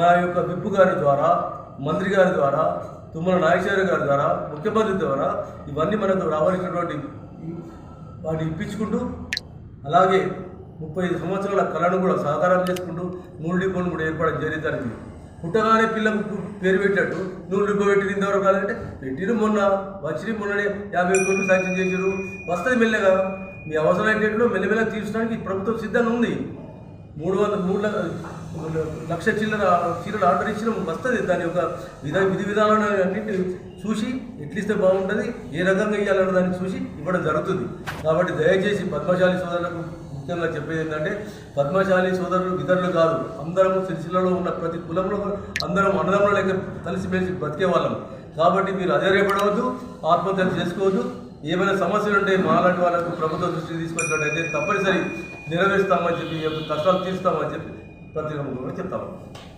మా యొక్క విప్పు గారి ద్వారా, మంత్రి గారి ద్వారా, తుమ్మల నాగేశ్వర గారి ద్వారా, ముఖ్యమంత్రి ద్వారా ఇవన్నీ మనకు రావాల్సినటువంటి వాటిని ఇప్పించుకుంటూ, అలాగే 35 సంవత్సరాల కళను కూడా సాకారం చేసుకుంటూ 3 డిపోను కూడా ఏర్పడడం జరిగింది. పుట్టగానే పిల్లకు పేరు పెట్టినట్టు 100 డిపో పెట్టిన ఇంతవరకు కాదంటే పెట్టిరు. మొన్ననే 50 కోట్లు శాంక్షన్ చేసారు. వస్తుంది మెల్లగా. మీ అవసరమైనట్లు మెల్లమెల్ల తీర్చడానికి ప్రభుత్వం సిద్ధంగా ఉంది. 3 లక్షల చీరలు ఆర్డర్ ఇచ్చిన వస్తుంది. దాని యొక్క విధి విధానాలను అన్నింటినీ చూసి ఎట్లిస్తే బాగుంటుంది, ఏ రకంగా ఇవ్వాలన్న దాన్ని చూసి ఇవ్వడం జరుగుతుంది. కాబట్టి దయచేసి పద్మశాలి సోదరులకు ముఖ్యంగా చెప్పేది ఏంటంటే, పద్మశాలి సోదరులు ఇతరులు కాదు, అందరం సిరిసిల్లలో ఉన్న ప్రతి కులంలో అందరం అన్నదమ్ముల లెక్క కలిసిమెలిసి బతికే వాళ్ళం. కాబట్టి మీరు అధైర్యపడవద్దు, ఆత్మహత్యలు చేసుకోవద్దు. ఏమైనా సమస్యలు ఉంటే మాలాంటి వాళ్ళకు ప్రభుత్వ దృష్టికి తీసుకొచ్చినట్టయితే తప్పనిసరి నెరవేరుస్తామని చెప్పి, కష్టాలు తీరుస్తామని చెప్పి ప్రతి చెప్తాము.